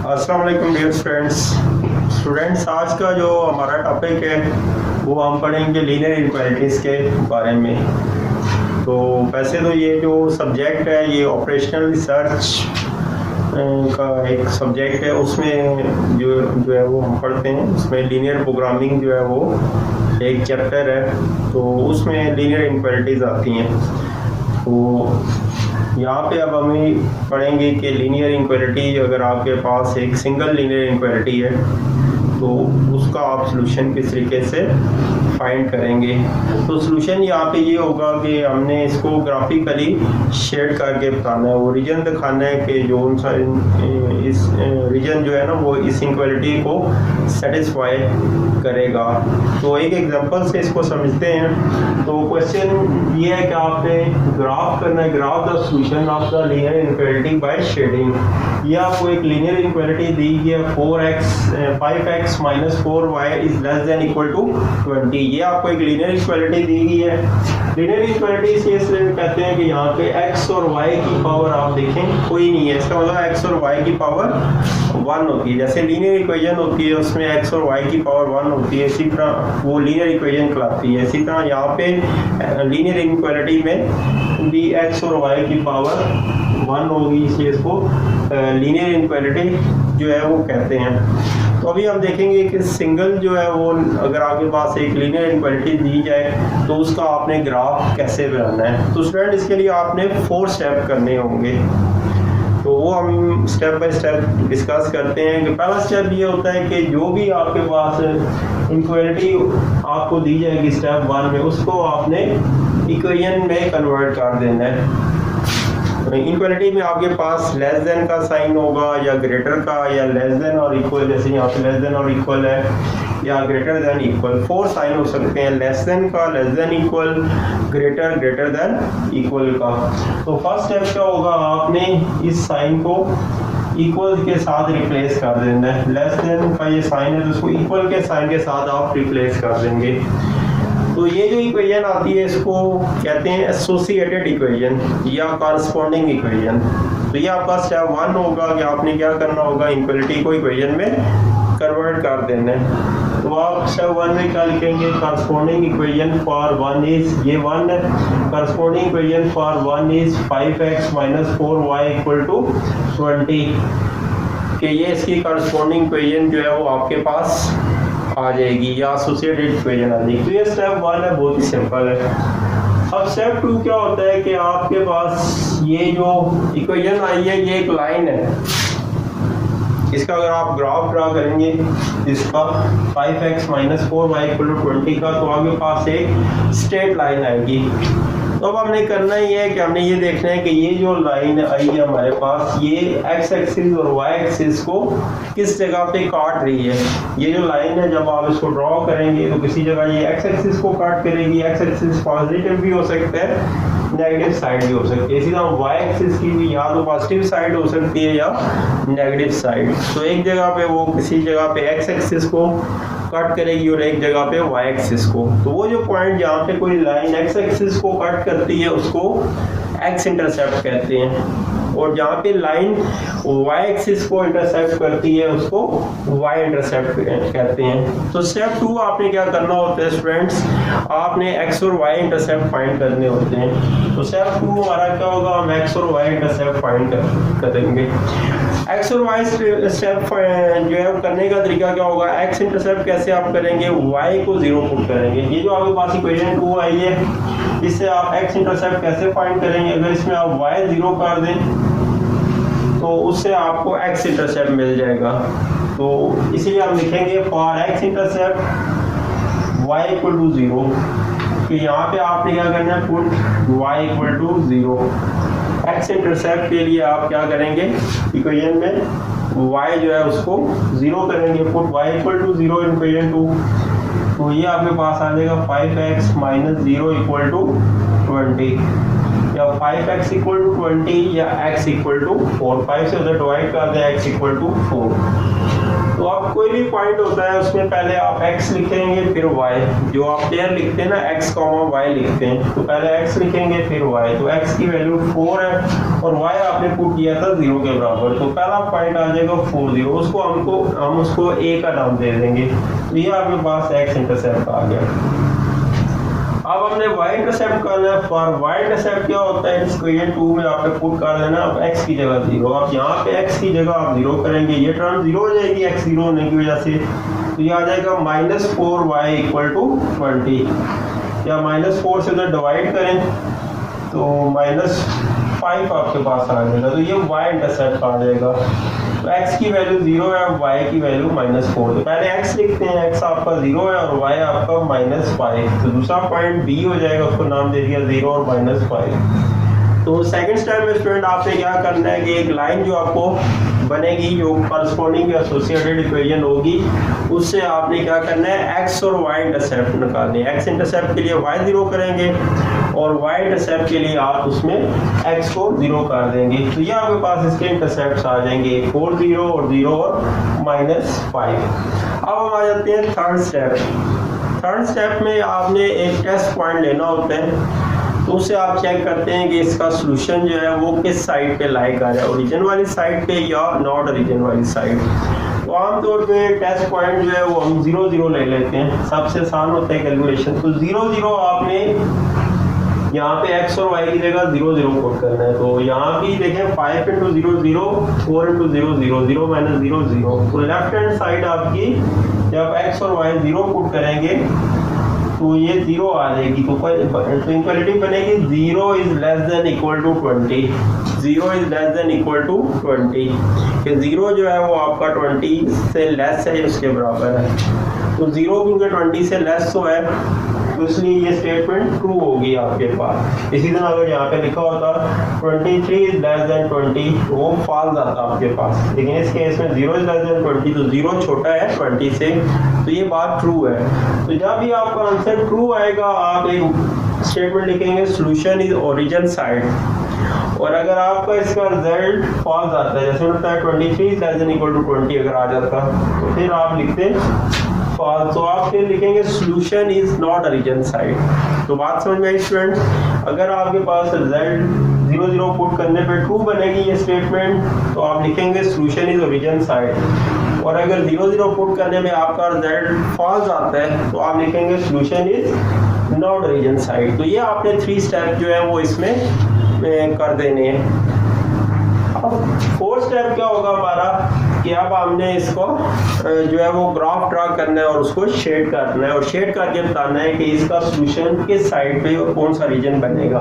अस्सलाम वालेकुम dear students, आज का जो हमारा टॉपिक है वो हम पढ़ेंगे लीनियर इनक्वालिटीज़ के बारे में। तो वैसे तो ये जो सब्जेक्ट है ये ऑपरेशनल रिसर्च का एक सब्जेक्ट है, उसमें जो है वो हम पढ़ते हैं। उसमें लीनियर प्रोग्रामिंग जो है वो एक चैप्टर है, तो उसमें लीनियर इनक्वालिटीज़ आती हैं। तो यहाँ पे अब हमें पढ़ेंगे कि लीनियर इनक्वालिटी, अगर आपके पास एक सिंगल लीनियर इनक्वालिटी है तो उसका आप सलूशन किस तरीके से फाइंड करेंगे। तो सलूशन यहाँ पे ये होगा कि हमने इसको ग्राफिकली शेड करके बताना है, वो रीजन दिखाना है कि जो उनसा इस रीजन जो है ना वो इस इनक्वालिटी को सेटिस्फाई करेगा। तो एक एग्जांपल से इसको समझते हैं। तो क्वेश्चन ये है कि आपने ग्राफ करना है, graph the solution of the linear inequality by shading. ये आपको एक लीनियर इनक्वालिटी दी गई है 5x minus 4y is less than equal to 20। ये आपको एक लीनियर इक्वालिटी दी गई है। लीनियर इक्वालिटी से कहते हैं कि यहाँ पे x और y की पावर आप देखें कोई नहीं है, इसका मतलब x और y की पावर 1 होती है। जैसे लीनियर इक्वेशन होती है उसमें x और y की पावर 1 होती है, इसी तरह वो लीनियर इक्वेशन कहलाती है। इसी तरह यहाँ पे लीनियर इनक्वालिटी में भी x और y की पावर 1 होगी, इसलिए इसको लीनियर इनक्वालिटी जो है वो कहते हैं। तो अभी हम देखेंगे कि सिंगल जो है वो अगर आपके पास एक लीनियर इनक्वालिटी दी जाए तो उसका आपने ग्राफ कैसे बनाना है। तो स्टूडेंट इसके लिए आपने 4 स्टेप करने होंगे, तो वो हम स्टेप बाय स्टेप डिस्कस करते हैं। कि पहला स्टेप ये होता है कि जो भी आपके पास इनक्वालिटी आपको दी जाएगी स्टेप 1 में, उसको आपने इक्वेशन में कन्वर्ट कर देना है। इनक्वालिटी में आपके पास लेस देन का साइन होगा या ग्रेटर का, या लेस देन और इक्वल, जैसे यहाँ पे लेस देन और इक्वल है, या ग्रेटर देन इक्वल। 4 साइन हो सकते हैं, लेस देन का, less than equal, greater, greater than equal का। तो फर्स्ट स्टेप क्या होगा, आपने इस साइन को इक्वल के साथ रिप्लेस कर देना है। लेस देन का ये साइन है तो उसको इक्वल के साइन के साथ आप रिप्लेस कर देंगे। तो ये जो इक्वेशन आती है इसको कहते हैं एसोसिएटेड इक्वेशन या कॉरस्पॉन्डिंग इक्वेशन। तो ये आपका स्टेप 1 होगा कि आपने क्या करना होगा, इक्वालिटी को इक्वेशन में कन्वर्ट कर देना है। तो आप स्टेप 1 में क्या लिखेंगे, कॉरस्पॉन्डिंग इक्वेशन फॉर 1 इज, ये 1 है, corresponding equation for 1 is 5x minus 4y equal to 20। कि ये इसकी कॉरस्पॉन्डिंग इक्वेशन जो है वो आपके पास आ जाएगी या एसोसिएटेड इक्वेशन आ जाएगी। तो ये स्टेप 1 है, बहुत ही सिंपल है। अब स्टेप 2 क्या होता है कि आपके पास ये जो इक्वेशन आई है ये एक लाइन है, इसका अगर आप ग्राफ ड्रा करेंगे इसका 5x minus 4y equal to 20 का, तो आपके पास एक स्ट्रेट लाइन आएगी। तो अब हमने करना ही है कि हमने ये देखना है कि ये जो लाइन आई है हमारे पास, ये x एक्सिस और y एक्सिस को किस जगह पे काट रही है। ये जो लाइन है जब आप इसको ड्रॉ करेंगे तो किसी जगह ये x एक्सिस को काट करेगी। x एक्सिस पॉजिटिव भी हो सकता है, नेगेटिव साइड भी हो सकती है। इसी तरह y एक्सिस की भी या तो पॉजिटिव साइड हो सकती है या नेगेटिव साइड। तो एक जगह पे वो किसी जगह पे x एक्सिस को कट करेगी और एक जगह पे y एक्सिस को। तो वो जो पॉइंट जहाँ पे कोई लाइन x एक्सिस को कट करती है उसको x इंटरसेप्ट कहते हैं, और जहाँ पे लाइन y एक्सिस को इंटरसेप्ट करती है उसको y इंटरसेप्ट कहते हैं। तो स्टेप 2 आपने क्या करना होता है स्टूडेंट्स, आपने x और y इंटरसेप्ट फाइंड करने होते हैं। तो स्टेप 2 हमारा क्या होगा, हम x और y इंटरसेप्ट फाइंड करेंगे। x और y स्टेप जो है करने का तरीका क्या होगा, x इंटरसेप्ट कैसे आप करेंगे, y को 0 पुट करेंगे। ये जो आपके पास इक्वेशन 2 आई है, इससे आप x इंटरसेप्ट कैसे फाइंड करेंगे, अगर इसमें आप y 0 कर दें तो उससे आपको x इंटरसेप्ट मिल जाएगा। तो इसीलिए हम लिखेंगे for x intercept y equal to 0। तो यहाँ पे आपने क्या करना है, put y equal to 0। x intercept के लिए आप क्या करेंगे, इक्वेशन में y जो है उसको 0 करेंगे, put y equal to 0 in equation 2। तो ये आपके पास आ जाएगा 5x minus 0 इक्वल टू 20। जाएगा 5x इक्वल टू 20 या x इक्वल टू 4। 5 से उधर डिवाइड कर दें x इक्वल टू 4। तो अब कोई भी पॉइंट होता है उसमें पहले आप x लिखेंगे फिर y। जो आप पेयर लिखते हैं ना x, y लिखते हैं, तो पहले x लिखेंगे फिर y। तो x की वैल्यू 4 है और y आपने पुट किया था 0 के बराबर, तो पहला पॉइंट आ जाएगा 4 0। उसको हम उसको a का नाम दे देंगे। तो ये आपके पास x इंटरसेप्ट आ गया। अब हमने y इंटरसेप्ट करना है। फॉर y इंटरसेप्ट क्या होता है, इक्वेशन 2 में आपने पुट कर देना अब x की जगह 0। अब यहाँ पे x की जगह आप 0 करेंगे, ये टर्म 0 हो जाएगी x 0 होने की वजह से। तो ये आ जाएगा -4y इक्वल टू 20, या -4 से उधर डिवाइड करें तो -5 आपके पास आ जाएगा। तो ये y इंटरसेप्ट आ जाएगा। तो x की वैल्यू 0 है, y की वैल्यू -4। तो पहले x लिखते हैं, x आपका 0 है और y आपका -5। तो दूसरा पॉइंट b हो जाएगा, उसको नाम दे दिया 0 और -5। तो सेकंड स्टेप में स्टूडेंट आपने क्या करना है कि एक लाइन जो आपको बनेगी, जो करस्पॉन्डिंग एसोसिएटेड इक्वेशन होगी, उससे आपने क्या करना है x और y इंटरसेप्ट निकालने हैं। x इंटरसेप्ट के लिए y 0 करेंगे और y इंटरसेप्ट के लिए आप उसमें x को 0 कर देंगे। तो ये आपके पास इसके इंटरसेप्ट्स आ जाएंगे 4 0 और 0 और -5। अब हम आ जाते हैं थर्ड स्टेप। थर्ड स्टेप में आपने एक टेस्ट पॉइंट लेना होता है, तो उससे आप चेक करते हैं कि इसका सॉल्यूशन जो है वो किस साइड पे लाई कर रहा है, ओरिजिन वाली साइड पे या नॉट ओरिजिन वाली साइड। तो आमतौर पे टेस्ट पॉइंट जो है वो हम 0 0 ले लेते हैं, सबसे आसान होता है कैलकुलेशन। तो 0 0 आपने यहाँ पे x और y की जगह 0 0 पुट करना है। तो यहाँ भी देखें 5 × 0 0, 4 × 0 0, 0 - 0 0। तो लेफ्ट हैंड साइड आपकी जब x और y 0 पुट करेंगे तो ये 0 आ जाएगी। तो इक्वालिटी बनेगी 0 is less than equal to 20। 0 is less than equal to 20 कि 0 जो है वो आपका 20 से लेस है, उसके बराबर है। तो 0 क्योंकि 20 से लेस तो है, तो इसलिए ये स्टेटमेंट ट्रू होगी आपके पास। इसी तरह अगर यहाँ पे लिखा होता 23 इज लेस देन 20 तो वो फॉल्स आता आपके पास, लेकिन इस केस में 0 इज लेस देन 20 तो 0 छोटा है 20 से, तो ये बात ट्रू है। तो जब भी आपका आंसर ट्रू आएगा आप एक स्टेटमेंट लिखेंगे सॉल्यूशन इज ओरिजिन साइड। और अगर आपका इसका रिजल्ट फॉल्स आता है, जैसे होता है 23 is less than equal to 20 अगर आ जाता तो फिर आप लिखते फॉल्स। तो आप फिर लिखेंगे solution is not origin side. तो बात समझ में आई स्टूडेंट। अगर आपके पास रिजल्ट 0 0 पुट करने पे ट्रू बनेगी ये स्टेटमेंट, तो आप लिखेंगे सॉल्यूशन इज ओरिजिन साइड। और अगर 0 0 पुट करने में आपका रिजल्ट फॉल्स आता है तो आप लिखेंगे solution is not origin side. तो ये आपने 3 स्टेप जो है वो इसमें कर देने हैं। अब 4th स्टेप क्या होगा हमारा कि अब हमने इसको जो है वो ग्राफ ड्रा करना है और उसको शेड करना है और शेड करके बताना है कि इसका सॉल्यूशन किस साइड पे और कौन सा रीजन बनेगा।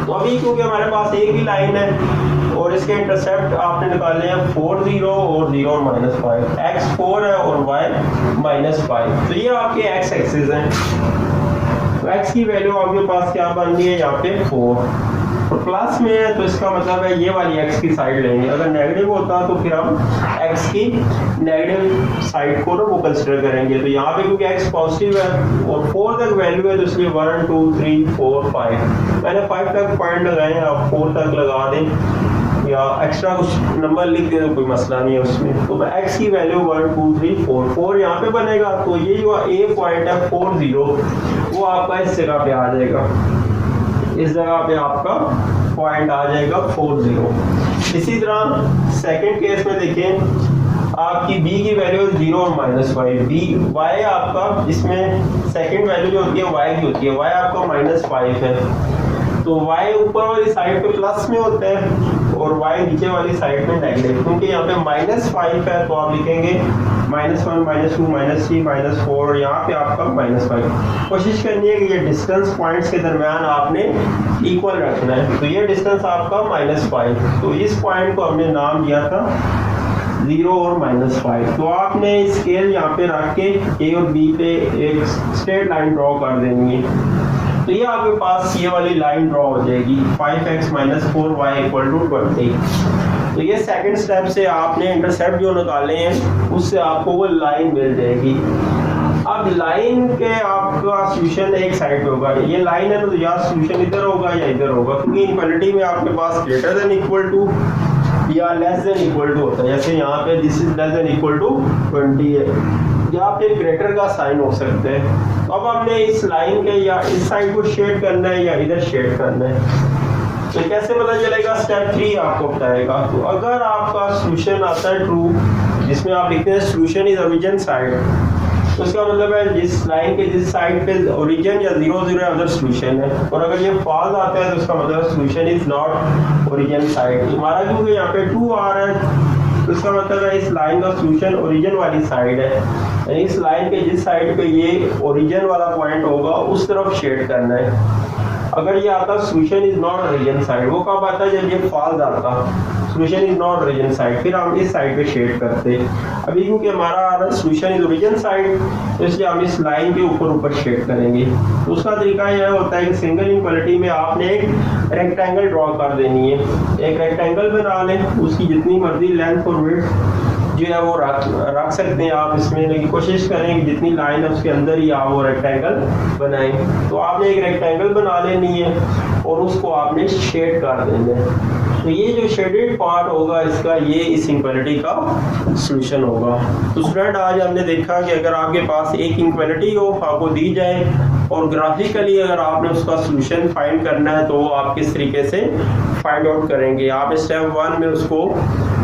तो अभी क्योंकि हमारे पास एक ही लाइन है और इसके इंटरसेप्ट आपने निकाले हैं 4 0 और 0 और -5, x 4 है और y -5। तो ये आपके x एक्सिस हैं। तो x की वैल्यू आपके पास क्या बन रही है यहाँ पे 4 और प्लस में है, तो इसका मतलब है ये वाली x की साइड लेंगे। अगर नेगेटिव होता तो फिर हम x की नेगेटिव साइड को वो कंसिडर करेंगे। तो यहाँ पे क्योंकि x पॉजिटिव है और 4 तक वैल्यू है तो इसलिए 1 2 3 4 5 मैंने 5 तक पॉइंट लगाए हैं, आप 4 तक लगा दें या एक्स्ट्रा कुछ नंबर लिख दें तो कोई मसला नहीं है उसमें। तो x की वैल्यू 1 2 3 4 4 यहाँ पे बनेगा। तो ये जो a पॉइंट है 4 0 वो आपका इस जगह पे आ जाएगा, इस जगह पे आपका पॉइंट आ जाएगा 4 0। इसी तरह सेकंड केस में देखें आपकी b की वैल्यू 0 और -5, b y आपका इसमें सेकंड वैल्यू जो होती है y की होती है, y आपका -5 है। तो y ऊपर वाली साइड पे प्लस में होता है और y नीचे वाली साइड में नेगेटिव, क्योंकि यहाँ पे -5 है तो आप लिखेंगे -1 -2 -3 -4, यहाँ पे आपका -5। कोशिश करनी है कि ये डिस्टेंस पॉइंट्स के दरमियान आपने इक्वल रखना है। तो ये डिस्टेंस आपका -5, तो इस पॉइंट को हमने नाम दिया था 0 और -5। तो आपने स्केल यहाँ पे रख के a और b पे एक स्ट्रेट लाइन ड्रॉ कर देनी है। तो ये आपके पास ये वाली लाइन ड्रॉ हो जाएगी 5x - 4y = 20। तो ये सेकंड स्टेप से आपने इंटरसेप्ट जो निकाले हैं उससे आपको वो लाइन मिल जाएगी। अब लाइन के आपका सोल्यूशन एक साइड पे होगा, ये लाइन है तो या सोल्यूशन इधर होगा या इधर होगा, क्योंकि इनक्वालिटी में आपके पास ग्रेटर देन इक्वल टू या लेस देन इक्वल टू होता है। जैसे यहाँ पे this is less than equal to 20 है, या फिर ग्रेटर का साइन हो सकते हैं। तो अब हमने इस लाइन के या इस साइड को शेड करना है या इधर शेड करना है, तो कैसे पता चलेगा? स्टेप 3 आपको बताएगा। तो अगर आपका सोल्यूशन आता है ट्रू, जिसमें आप लिखते हैं सोल्यूशन इज ओरिजिन साइड, तो इसका मतलब है जिस लाइन के जिस साइड पे ओरिजिन या 0 0 उधर सोल्यूशन है। और अगर ये फॉल्स आता है तो इसका मतलब solution is not origin side. हमारा क्योंकि यहाँ पे 2 आ रहा है, तो इसका मतलब है इस लाइन का सोल्यूशन ओरिजिन वाली साइड है, यानी इस लाइन के जिस साइड पे ये ओरिजिन वाला पॉइंट होगा उस तरफ शेड करना है। अगर ये आता solution is not origin side, वो कब आता है? जब ये फॉल्स आता, solution is not origin side, फिर हम इस साइड पे शेड करते हैं। अभी क्योंकि हमारा आ रहा है सोल्यूशन इज ओरिजिन साइड, तो इसलिए हम इस लाइन के ऊपर शेड करेंगे। तो उसका तरीका यह होता है कि सिंगल इनक्वालिटी में आपने एक रेक्टेंगल ड्रॉ कर देनी है। एक रेक्टेंगल बना लें, उसकी जितनी मर्जी लेंथ और विड्थ जो है वो रख सकते हैं आप इसमें, लेकिन कोशिश करें कि जितनी लाइन है उसके अंदर ही आप वो रेक्टेंगल बनाएं। तो आपने एक रेक्टेंगल बना लेनी है और उसको आपने शेड कर देना है। तो ये जो शेडेड पार्ट होगा इसका, ये इस इनक्वालिटी का सॉल्यूशन होगा। तो स्टूडेंट आज हमने देखा कि अगर आपके पास एक इनक्वालिटी हो आपको दी जाए और ग्राफिकली अगर आपने उसका सॉल्यूशन फाइंड करना है, तो आप किस तरीके से फाइंड आउट करेंगे। आप स्टेप 1 में उसको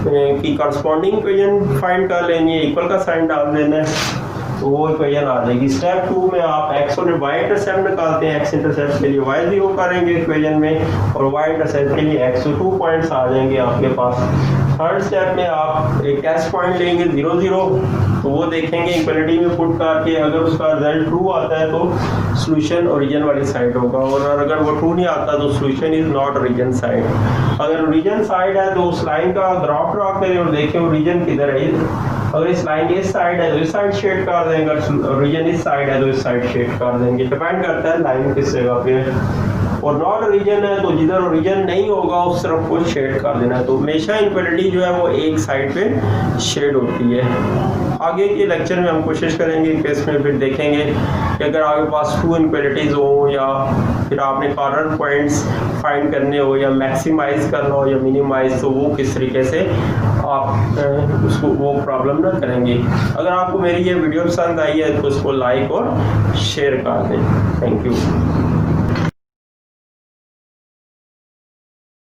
की करस्पॉन्डिंग इक्वेशन फाइंड कर लेनी है, इक्वल का साइन डाल देना है, तो वो इक्वेशन आ जाएगी। स्टेप 2 में आप एक्स और वाई इंटरसेप्ट निकालते हैं, एक्स इंटरसेप्ट के लिए वाई 0 करेंगे इक्वेशन में, और वाई इंटरसेप्ट के लिए एक्स, 2 पॉइंट्स आ जाएंगे आपके पास। थर्ड स्टेप में आप एक टेस्ट पॉइंट लेंगे 0 0, तो वो देखेंगे इक्वलिटी में पुट करके, अगर उसका रिजल्ट ट्रू आता है तो सॉल्यूशन ओरिजिन वाली साइड होगा, और अगर वो ट्रू नहीं आता तो solution is not origin side. अगर ओरिजिन साइड है तो उस लाइन का ग्राफ ड्रॉ करें और देखें ओरिजिन किधर है। अगर इस लाइन की इस साइड है तो इस साइड शेड कर देंगे, अगर ओरिजिन इस साइड है तो इस साइड शेड कर देंगे, डिपेंड करता है लाइन किस जगह पे है। और नॉट ओरिजिन है तो जिधर ओरिजिन नहीं होगा उस तरफ को शेड कर देना है। तो हमेशा इनक्वालिटी जो है वो एक साइड पे शेड होती है। आगे के लेक्चर में हम कोशिश करेंगे कि इसमें फिर देखेंगे कि अगर आपके पास 2 इनक्वालिटीज हो या फिर आपने कॉर्नर पॉइंट्स फाइंड करने हो या मैक्सिमाइज करना हो या मिनिमाइज, तो वो किस तरीके से आप उसको वो प्रॉब्लम ना करेंगे। अगर आपको मेरी ये वीडियो पसंद आई है तो उसको लाइक और शेयर कर दें। Thank you.